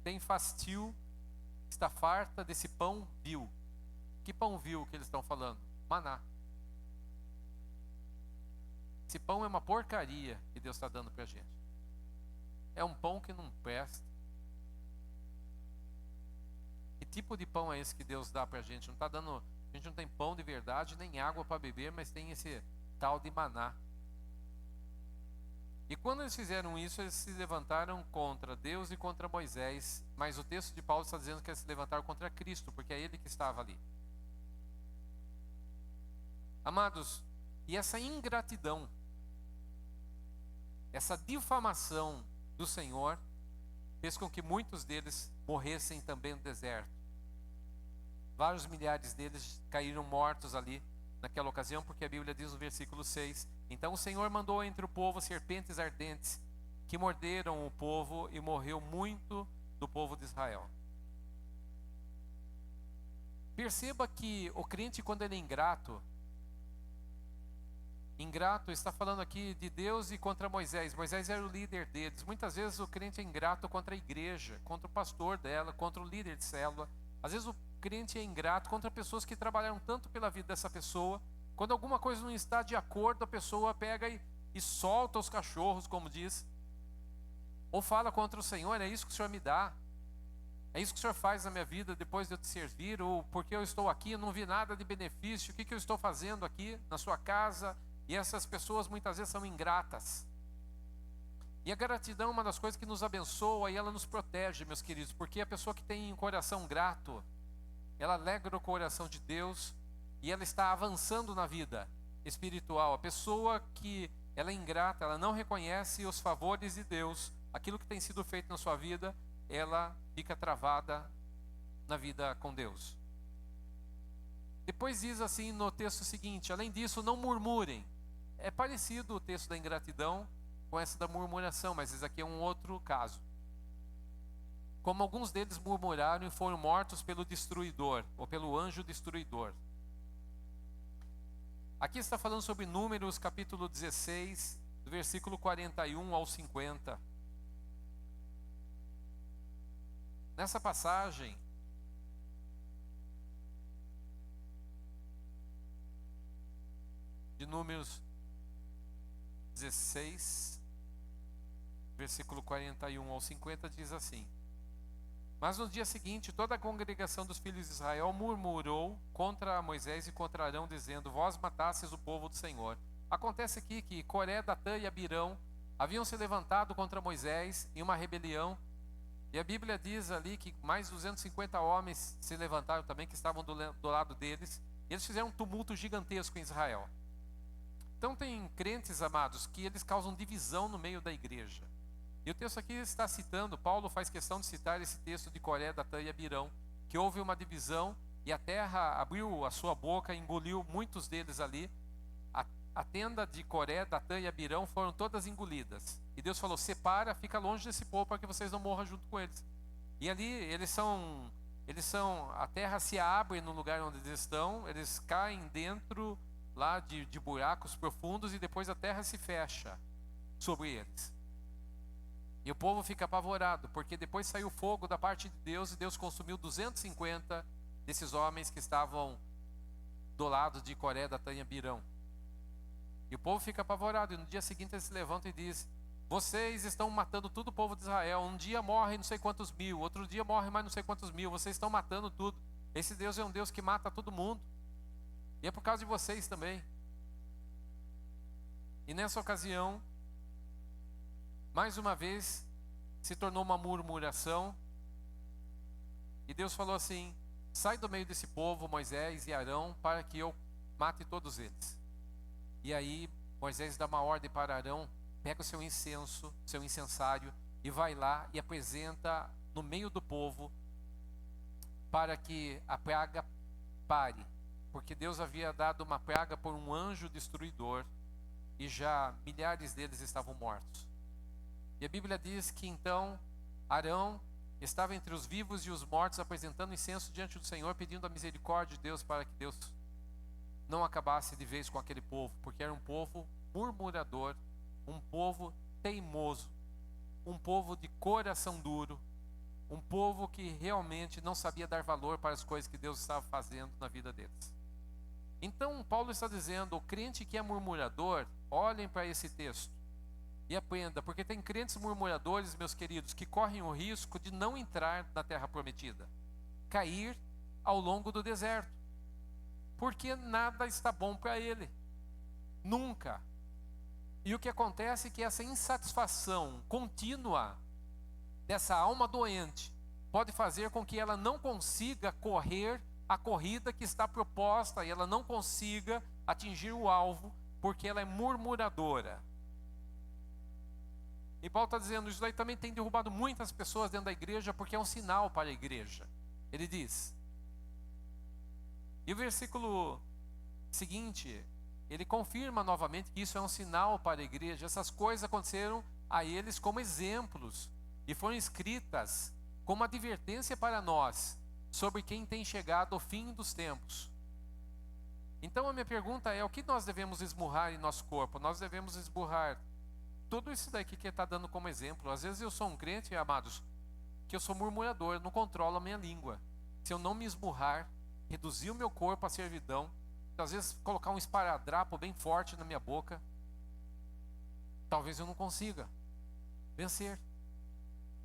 tem fastio, está farta desse pão vil. Que pão vil que eles estão falando? Maná. Esse pão é uma porcaria que Deus está dando para a gente. É um pão que não presta. Que tipo de pão é esse que Deus dá para a gente? Não está dando, a gente não tem pão de verdade, nem água para beber, mas tem esse tal de maná. E quando eles fizeram isso, eles se levantaram contra Deus e contra Moisés. Mas o texto de Paulo está dizendo que eles se levantaram contra Cristo, porque é ele que estava ali. Amados, e essa ingratidão, essa difamação do Senhor, fez com que muitos deles morressem também no deserto. Vários milhares deles caíram mortos ali naquela ocasião, porque a Bíblia diz no versículo 6: Então o Senhor mandou entre o povo serpentes ardentes, que morderam o povo, e morreu muito do povo de Israel. Perceba que o crente, quando ele é ingrato está falando aqui de Deus e contra Moisés. Moisés era o líder deles. Muitas vezes o crente é ingrato contra a igreja, contra o pastor dela, contra o líder de célula. Às vezes o crente é ingrato contra pessoas que trabalharam tanto pela vida dessa pessoa. Quando alguma coisa não está de acordo, a pessoa pega e solta os cachorros, como diz. Ou fala contra o Senhor: é isso que o Senhor me dá, é isso que o Senhor faz na minha vida depois de eu te servir, ou porque eu estou aqui, eu não vi nada de benefício, o que eu estou fazendo aqui na sua casa? E essas pessoas muitas vezes são ingratas. E a gratidão é uma das coisas que nos abençoa e ela nos protege, meus queridos, porque a pessoa que tem um coração grato, ela alegra o coração de Deus e ela está avançando na vida espiritual. A pessoa que ela é ingrata, ela não reconhece os favores de Deus, aquilo que tem sido feito na sua vida, ela fica travada na vida com Deus. Depois diz assim no texto seguinte: além disso, não murmurem. É parecido o texto da ingratidão com essa da murmuração, mas esse aqui é um outro caso. Como alguns deles murmuraram e foram mortos pelo destruidor, ou pelo anjo destruidor. Aqui está falando sobre Números capítulo 16, do versículo 41 ao 50. Nessa passagem, de Números 16, versículo 41 ao 50, diz assim: Mas no dia seguinte, toda a congregação dos filhos de Israel murmurou contra Moisés e contra Arão, dizendo: Vós matastes o povo do Senhor. Acontece aqui que Coré, Datã e Abirão haviam se levantado contra Moisés em uma rebelião, e a Bíblia diz ali que mais 250 homens se levantaram também, que estavam do lado deles, e eles fizeram um tumulto gigantesco em Israel. Então tem crentes, amados, que eles causam divisão no meio da igreja. E o texto aqui está citando, Paulo faz questão de citar esse texto de Coré, Datã e Abirão, que houve uma divisão e a terra abriu a sua boca e engoliu muitos deles ali. A tenda de Coré, Datã e Abirão foram todas engolidas. E Deus falou: separa, fica longe desse povo para que vocês não morram junto com eles. E ali a terra se abre no lugar onde eles estão, eles caem dentro lá de buracos profundos e depois a terra se fecha sobre eles. E o povo fica apavorado, porque depois saiu fogo da parte de Deus e Deus consumiu 250 desses homens que estavam do lado de Coré, Datã e Abirão. E o povo fica apavorado. E no dia seguinte ele se levanta e diz: vocês estão matando todo o povo de Israel. Um dia morrem não sei quantos mil, outro dia morrem mais não sei quantos mil. Vocês estão matando tudo. Esse Deus é um Deus que mata todo mundo. E é por causa de vocês também. E nessa ocasião, mais uma vez, se tornou uma murmuração. E Deus falou assim: sai do meio desse povo, Moisés e Arão, para que eu mate todos eles. E aí Moisés dá uma ordem para Arão: pega o seu incenso, seu incensário, e vai lá e apresenta no meio do povo, para que a praga pare. Porque Deus havia dado uma praga por um anjo destruidor, e já milhares deles estavam mortos. E a Bíblia diz que então Arão estava entre os vivos e os mortos, apresentando incenso diante do Senhor, pedindo a misericórdia de Deus, para que Deus não acabasse de vez com aquele povo, porque era um povo murmurador, um povo teimoso, um povo de coração duro, um povo que realmente não sabia dar valor para as coisas que Deus estava fazendo na vida deles. Então Paulo está dizendo: o crente que é murmurador, olhem para esse texto e aprenda, porque tem crentes murmuradores, meus queridos, que correm o risco de não entrar na terra prometida, cair ao longo do deserto, porque nada está bom para ele, nunca. E o que acontece é que essa insatisfação contínua dessa alma doente pode fazer com que ela não consiga correr a corrida que está proposta, e ela não consiga atingir o alvo, porque ela é murmuradora. E Paulo está dizendo: isso daí também tem derrubado muitas pessoas dentro da igreja, porque é um sinal para a igreja. Ele diz, e o versículo seguinte, ele confirma novamente que isso é um sinal para a igreja. Essas coisas aconteceram a eles como exemplos, e foram escritas como advertência para nós, sobre quem tem chegado ao fim dos tempos. Então a minha pergunta é: o que nós devemos esmurrar em nosso corpo? Nós devemos esmurrar tudo isso daqui que ele está dando como exemplo. Às vezes eu sou um crente, amados, que eu sou murmurador, eu não controlo a minha língua. Se eu não me esmurrar, reduzir o meu corpo à servidão, às vezes colocar um esparadrapo bem forte na minha boca, talvez eu não consiga vencer.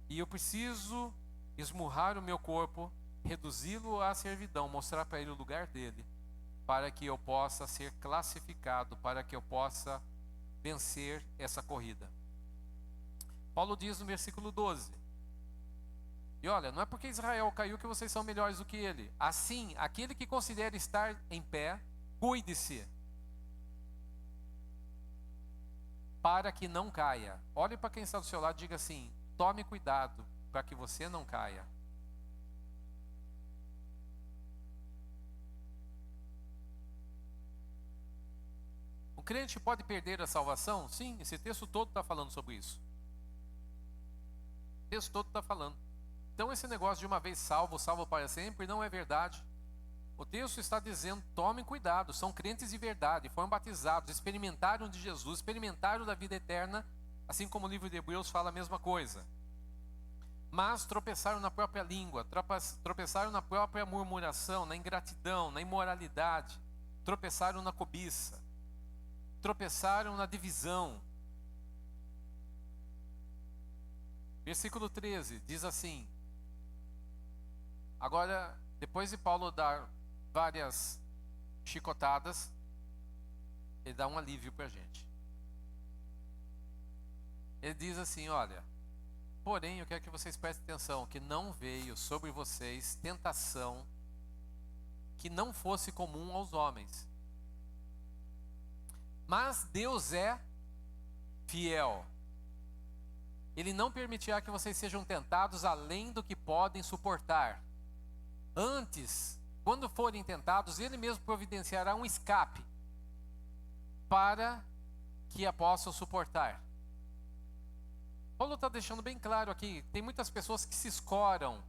E eu preciso esmurrar o meu corpo, reduzi-lo à servidão, mostrar para ele o lugar dele, para que eu possa ser classificado, para que eu possa vencer essa corrida. Paulo diz no versículo 12: e olha, não é porque Israel caiu que vocês são melhores do que ele. Assim, aquele que considera estar em pé, cuide-se, para que não caia. Olhe para quem está do seu lado e diga assim: tome cuidado para que você não caia. O crente pode perder a salvação? Sim, esse texto todo está falando sobre isso. O texto todo está falando. Então esse negócio de uma vez salvo, salvo para sempre, não é verdade. O texto está dizendo: tomem cuidado, são crentes de verdade, foram batizados, experimentaram de Jesus, experimentaram da vida eterna, assim como o livro de Hebreus fala a mesma coisa. Mas tropeçaram na própria língua, tropeçaram na própria murmuração, na ingratidão, na imoralidade, tropeçaram na cobiça, tropeçaram na divisão. Versículo 13 diz assim: agora, depois de Paulo dar várias chicotadas, ele dá um alívio para a gente. Ele diz assim: olha, porém eu quero que vocês prestem atenção, que não veio sobre vocês tentação que não fosse comum aos homens. Mas Deus é fiel. Ele não permitirá que vocês sejam tentados além do que podem suportar. Antes, quando forem tentados, Ele mesmo providenciará um escape para que a possam suportar. Paulo está deixando bem claro aqui, tem muitas pessoas que se escoram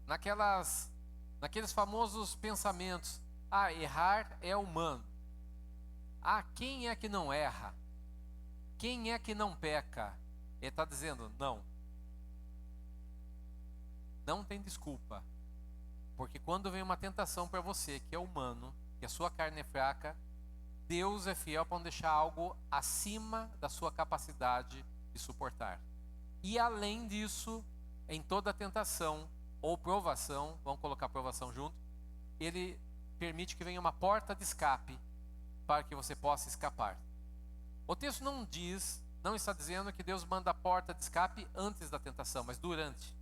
naqueles famosos pensamentos: ah, errar é humano. Ah, quem é que não erra? Quem é que não peca? Ele está dizendo: não. Não tem desculpa. Porque quando vem uma tentação para você, que é humano, que a sua carne é fraca, Deus é fiel para não deixar algo acima da sua capacidade de suportar. E além disso, em toda tentação ou provação, vamos colocar provação junto, Ele permite que venha uma porta de escape para que você possa escapar. O texto não está dizendo que Deus manda a porta de escape antes da tentação, mas durante.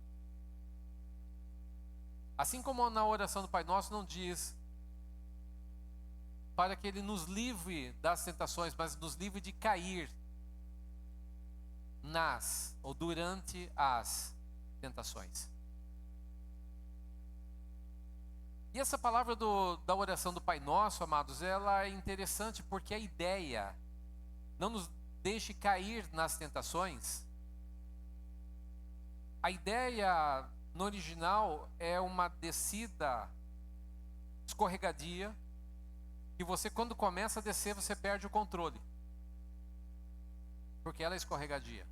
Assim como na oração do Pai Nosso não diz para que Ele nos livre das tentações, mas nos livre de cair nas ou durante as tentações. E essa palavra da oração do Pai Nosso, amados, ela é interessante porque a ideia não nos deixe cair nas tentações. A ideia no original é uma descida escorregadia, que você, quando começa a descer, você perde o controle, porque ela é escorregadia.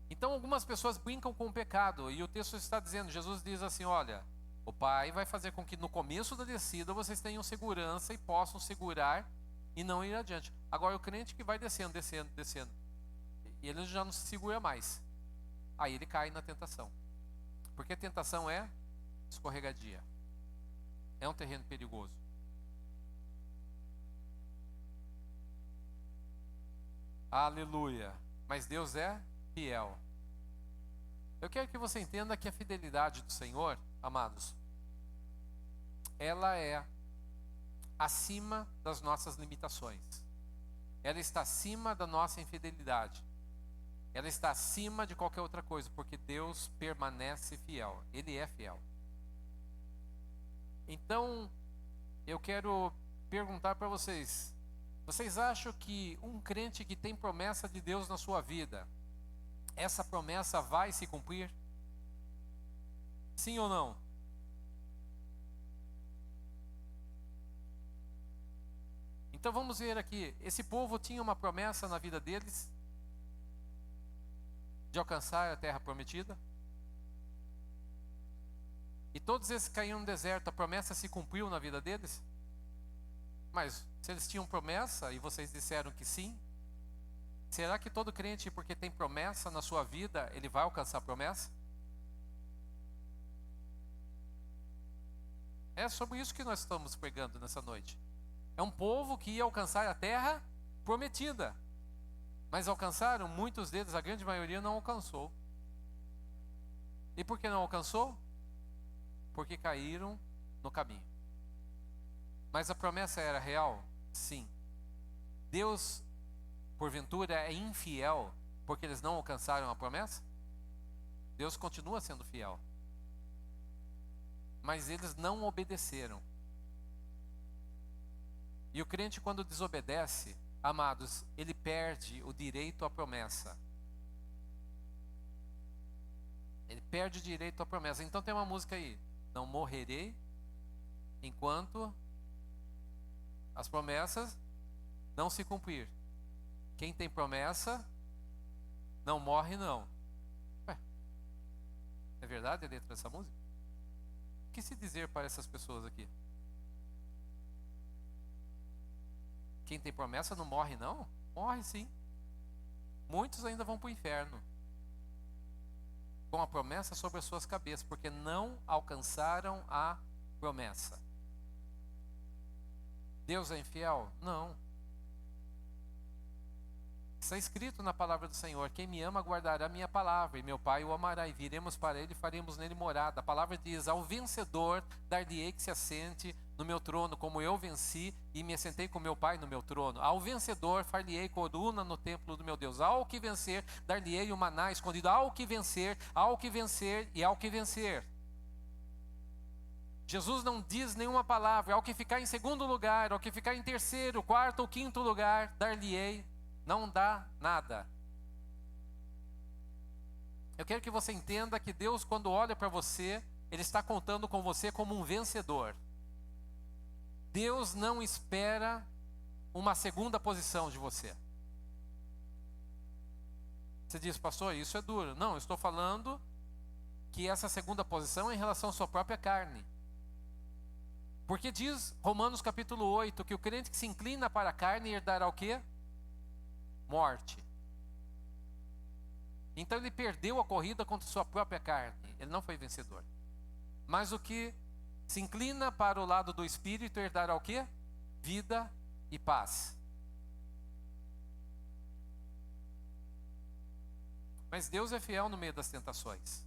Então algumas pessoas brincam com o pecado, e o texto está dizendo, Jesus diz assim, olha, o Pai vai fazer com que no começo da descida vocês tenham segurança e possam segurar e não ir adiante. Agora o crente que vai descendo, e ele já não se segura mais, aí ele cai na tentação, porque a tentação é escorregadia, é um terreno perigoso. Aleluia! Mas Deus é fiel. Eu quero que você entenda que a fidelidade do Senhor, amados, ela é acima das nossas limitações. Ela está acima da nossa infidelidade. Ela está acima de qualquer outra coisa, porque Deus permanece fiel. Ele é fiel. Então, eu quero perguntar para vocês: vocês acham que um crente que tem promessa de Deus na sua vida, essa promessa vai se cumprir? Sim ou não? Então vamos ver aqui, esse povo tinha uma promessa na vida deles de alcançar a terra prometida. E todos esses caíram no deserto, a promessa se cumpriu na vida deles? Mas se eles tinham promessa e vocês disseram que sim, será que todo crente, porque tem promessa na sua vida, ele vai alcançar a promessa? É sobre isso que nós estamos pregando nessa noite. É um povo que ia alcançar a terra prometida. Mas alcançaram? Muitos deles, a grande maioria, não alcançou. E por que não alcançou? Porque caíram no caminho. Mas a promessa era real? Sim. Deus, porventura, é infiel porque eles não alcançaram a promessa? Deus continua sendo fiel. Mas eles não obedeceram. E o crente, quando desobedece, amados, ele perde o direito à promessa. Ele perde o direito à promessa. Então tem uma música aí: não morrerei enquanto as promessas não se cumprir. Quem tem promessa não morre não. Ué, é verdade a letra dessa música? O que se dizer para essas pessoas aqui? Quem tem promessa não morre não? Morre sim. Muitos ainda vão para o inferno com a promessa sobre as suas cabeças, porque não alcançaram a promessa. Deus é infiel? Não. Está escrito na palavra do Senhor: quem me ama guardará a minha palavra, e meu Pai o amará, e viremos para ele e faremos nele morada. A palavra diz: ao vencedor dar-lhe-ei que se assente no meu trono, como eu venci e me assentei com meu Pai no meu trono. Ao vencedor far-lhe-ei coluna no templo do meu Deus. Ao que vencer, dar-lhe-ei o maná escondido. Ao que vencer e ao que vencer. Jesus não diz nenhuma palavra. Ao que ficar em segundo lugar, ao que ficar em terceiro, quarto ou quinto lugar, dar-lhe-ei. Não dá nada. Eu quero que você entenda que Deus, quando olha para você, Ele está contando com você como um vencedor. Deus não espera uma segunda posição de você. Você diz: pastor, isso é duro. Não, eu estou falando que essa segunda posição é em relação à sua própria carne. Porque diz Romanos capítulo 8 que o crente que se inclina para a carne herdará o quê? Morte. Então ele perdeu a corrida contra sua própria carne. Ele não foi vencedor. Mas o que se inclina para o lado do Espírito herdará o quê? Vida e paz. Mas Deus é fiel no meio das tentações.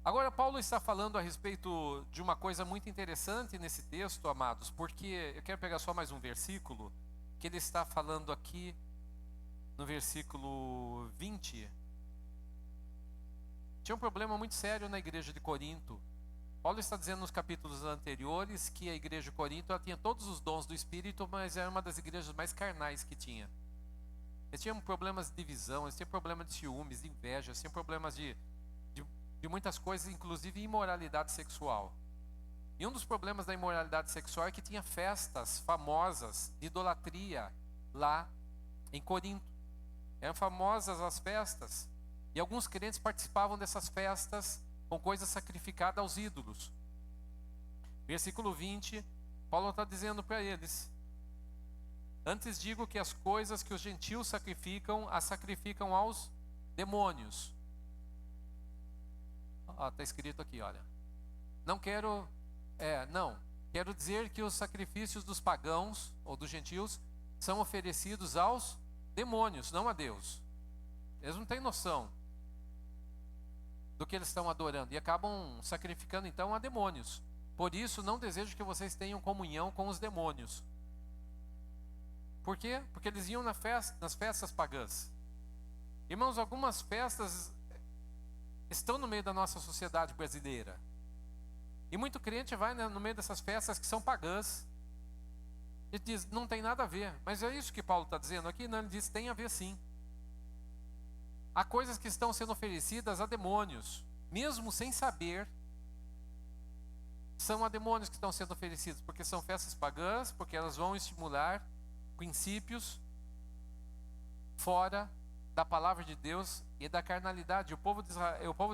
Agora, Paulo está falando a respeito de uma coisa muito interessante nesse texto, amados, porque eu quero pegar só mais um versículo, que ele está falando aqui no versículo 20. Tinha um problema muito sério na igreja de Corinto. Paulo está dizendo nos capítulos anteriores que a igreja de Corinto ela tinha todos os dons do Espírito, mas era uma das igrejas mais carnais que tinha. Eles tinham problemas de divisão, eles tinham problemas de ciúmes, de inveja, eles tinham problemas de muitas coisas, inclusive imoralidade sexual. E um dos problemas da imoralidade sexual é que tinha festas famosas de idolatria lá em Corinto. Eram famosas as festas. E alguns crentes participavam dessas festas com coisas sacrificadas aos ídolos. Versículo 20, Paulo está dizendo para eles: antes digo que as coisas que os gentios sacrificam, as sacrificam aos demônios. Está escrito aqui, olha. Quero dizer que os sacrifícios dos pagãos ou dos gentios são oferecidos aos demônios, não a Deus. Eles não têm noção do que eles estão adorando e acabam sacrificando então a demônios. Por isso, não desejo que vocês tenham comunhão com os demônios. Por quê? Porque eles iam nas festas pagãs. Irmãos, algumas festas estão no meio da nossa sociedade brasileira. E muito crente vai no meio dessas festas que são pagãs. Ele diz, não tem nada a ver. Mas é isso que Paulo está dizendo aqui? Não, ele diz, tem a ver sim. Há coisas que estão sendo oferecidas a demônios, mesmo sem saber, são a demônios que estão sendo oferecidos, porque são festas pagãs, porque elas vão estimular princípios fora da palavra de Deus e da carnalidade. O povo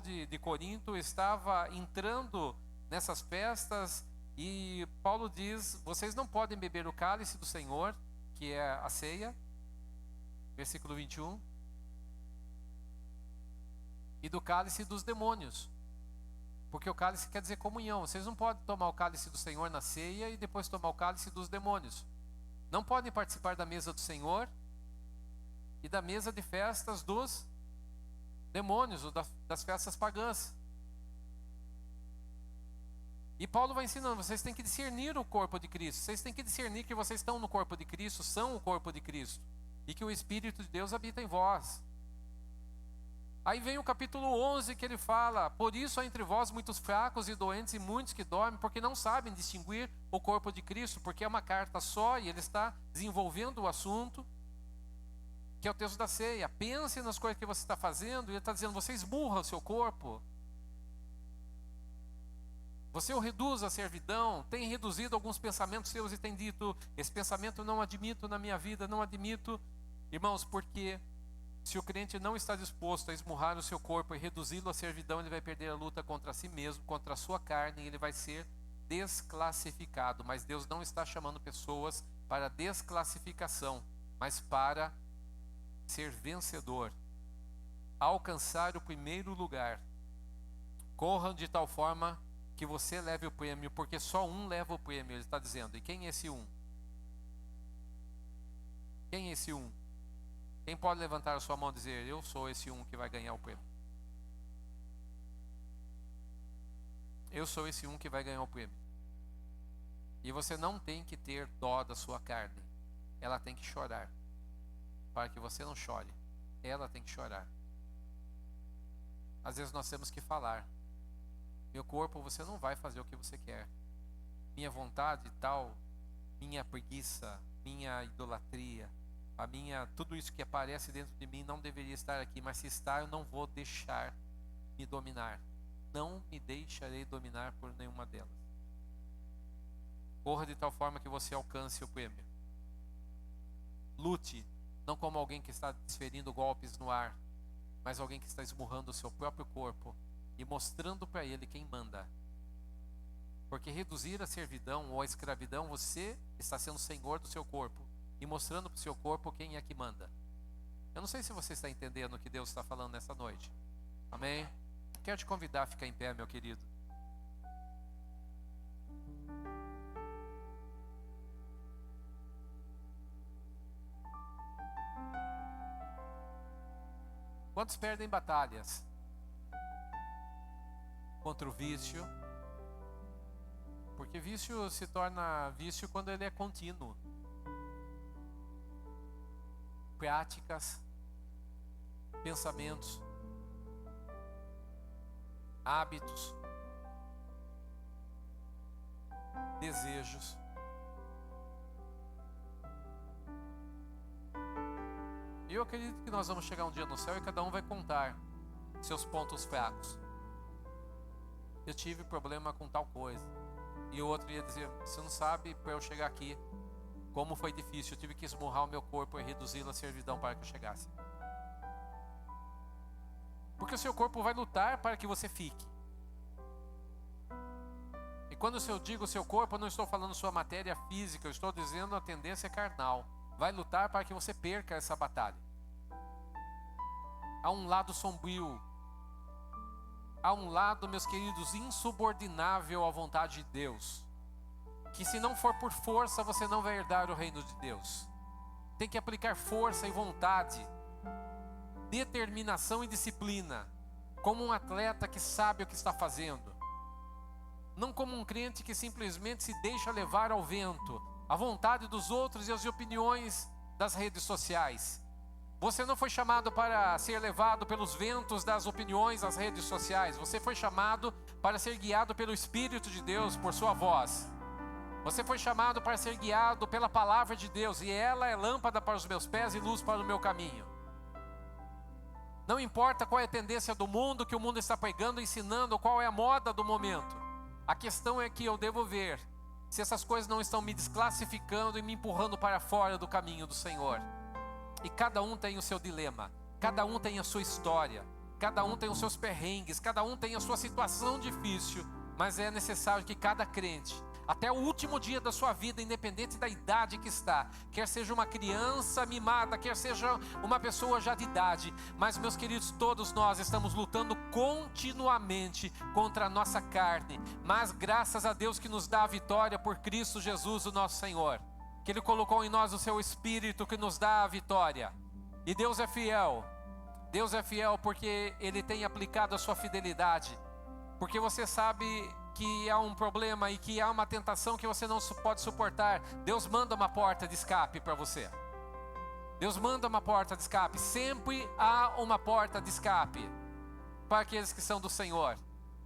de Corinto estava entrando nessas festas e Paulo diz, vocês não podem beber o cálice do Senhor, que é a ceia, versículo 21, e do cálice dos demônios, porque o cálice quer dizer comunhão. Vocês não podem tomar o cálice do Senhor na ceia e depois tomar o cálice dos demônios. Não podem participar da mesa do Senhor e da mesa de festas dos demônios, ou das festas pagãs. E Paulo vai ensinando, vocês têm que discernir o corpo de Cristo, vocês têm que discernir que vocês estão no corpo de Cristo, são o corpo de Cristo, e que o Espírito de Deus habita em vós. Aí vem o capítulo 11 que ele fala, por isso há entre vós muitos fracos e doentes e muitos que dormem, porque não sabem distinguir o corpo de Cristo, porque é uma carta só e ele está desenvolvendo o assunto, que é o texto da ceia. Pense nas coisas que você está fazendo, e ele está dizendo, você esmurra o seu corpo, você o reduz à servidão, tem reduzido alguns pensamentos seus e tem dito, esse pensamento não admito na minha vida, não admito. Irmãos, porque se o crente não está disposto a esmurrar o seu corpo e reduzi-lo à servidão, ele vai perder a luta contra si mesmo, contra a sua carne, e ele vai ser desclassificado. Mas Deus não está chamando pessoas para desclassificação, mas para ser vencedor, alcançar o primeiro lugar. Corram de tal forma que você leve o prêmio, porque só um leva o prêmio, ele está dizendo. E quem é esse um? Quem é esse um? Quem pode levantar a sua mão e dizer, eu sou esse um que vai ganhar o prêmio? Eu sou esse um que vai ganhar o prêmio. E você não tem que ter dó da sua carne. Ela tem que chorar. Para que você não chore. Ela tem que chorar. Às vezes nós temos que falar. Meu corpo, você não vai fazer o que você quer. Minha vontade tal, minha preguiça, minha idolatria, tudo isso que aparece dentro de mim não deveria estar aqui, mas se está, eu não vou deixar me dominar. Não me deixarei dominar por nenhuma delas. Corra de tal forma que você alcance o prêmio. Lute, não como alguém que está desferindo golpes no ar, mas alguém que está esmurrando o seu próprio corpo e mostrando para ele quem manda. Porque reduzir a servidão ou a escravidão, você está sendo senhor do seu corpo e mostrando para o seu corpo quem é que manda. Eu não sei se você está entendendo o que Deus está falando nessa noite. Amém? Quero te convidar a ficar em pé, meu querido. Quantos perdem batalhas contra o vício? Porque vício se torna vício quando ele é contínuo. Práticas, pensamentos, hábitos, desejos. E eu acredito que nós vamos chegar um dia no céu e cada um vai contar seus pontos fracos. Eu tive problema com tal coisa. E o outro ia dizer, você não sabe para eu chegar aqui como foi difícil. Eu tive que esmurrar o meu corpo e reduzi-lo à servidão para que eu chegasse. Porque o seu corpo vai lutar para que você fique. E quando eu digo o seu corpo, eu não estou falando sua matéria física, eu estou dizendo a tendência carnal. Vai lutar para que você perca essa batalha. Há um lado sombrio. Há um lado, meus queridos, insubordinável à vontade de Deus. Que se não for por força, você não vai herdar o reino de Deus. Tem que aplicar força e vontade, determinação e disciplina, como um atleta que sabe o que está fazendo. Não como um crente que simplesmente se deixa levar ao vento, à vontade dos outros e às opiniões das redes sociais. Você não foi chamado para ser levado pelos ventos das opiniões das redes sociais. Você foi chamado para ser guiado pelo Espírito de Deus, por sua voz. Você foi chamado para ser guiado pela palavra de Deus, e ela é lâmpada para os meus pés e luz para o meu caminho. Não importa qual é a tendência do mundo, que o mundo está pregando, ensinando, qual é a moda do momento. A questão é que eu devo ver se essas coisas não estão me desclassificando e me empurrando para fora do caminho do Senhor. E cada um tem o seu dilema, cada um tem a sua história, cada um tem os seus perrengues, cada um tem a sua situação difícil, mas é necessário que cada crente, até o último dia da sua vida, independente da idade que está, quer seja uma criança mimada, quer seja uma pessoa já de idade, mas meus queridos, todos nós estamos lutando continuamente contra a nossa carne, mas graças a Deus que nos dá a vitória por Cristo Jesus, o nosso Senhor, que Ele colocou em nós o seu Espírito que nos dá a vitória. E Deus é fiel porque Ele tem aplicado a sua fidelidade, porque você sabe que há um problema e que há uma tentação que você não pode suportar. Deus manda uma porta de escape para você. Deus manda uma porta de escape. Sempre há uma porta de escape para aqueles que são do Senhor.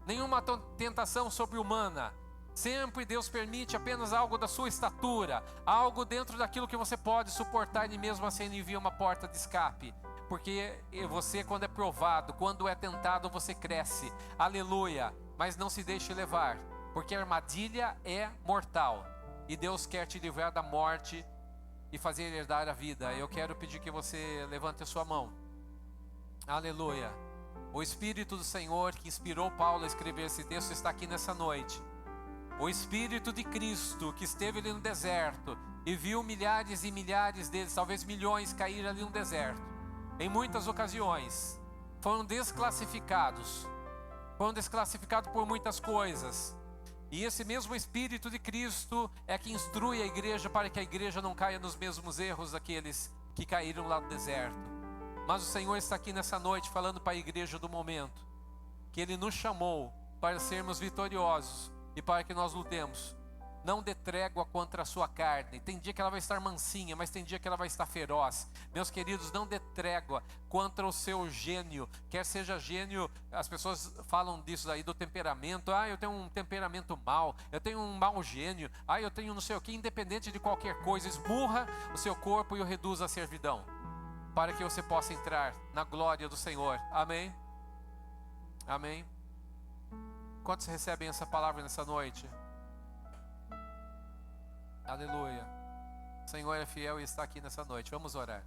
Nenhuma tentação sobre-humana. Sempre Deus permite apenas algo da sua estatura, algo dentro daquilo que você pode suportar, e mesmo assim Ele envia uma porta de escape. Porque você, quando é provado, quando é tentado, você cresce. Aleluia. Mas não se deixe levar, porque a armadilha é mortal. E Deus quer te livrar da morte e fazer herdar a vida. Eu quero pedir que você levante a sua mão. Aleluia. O Espírito do Senhor que inspirou Paulo a escrever esse texto está aqui nessa noite. O Espírito de Cristo que esteve ali no deserto e viu milhares e milhares deles, talvez milhões, cair ali no deserto. Em muitas ocasiões foram desclassificados por muitas coisas. E esse mesmo Espírito de Cristo é que instrui a igreja para que a igreja não caia nos mesmos erros daqueles que caíram lá no deserto. Mas o Senhor está aqui nessa noite falando para a igreja do momento, que Ele nos chamou para sermos vitoriosos e para que nós lutemos. Não dê trégua contra a sua carne. Tem dia que ela vai estar mansinha, mas tem dia que ela vai estar feroz. Meus queridos, não dê trégua contra o seu gênio. Quer seja gênio, as pessoas falam disso daí, do temperamento. Eu tenho um temperamento mau, eu tenho um mau gênio, eu tenho não sei o que. Independente de qualquer coisa, esmurra o seu corpo e o reduza à servidão, para que você possa entrar na glória do Senhor. Amém? Amém? Quantos recebem essa palavra nessa noite? Aleluia. O Senhor é fiel e está aqui nessa noite. Vamos orar.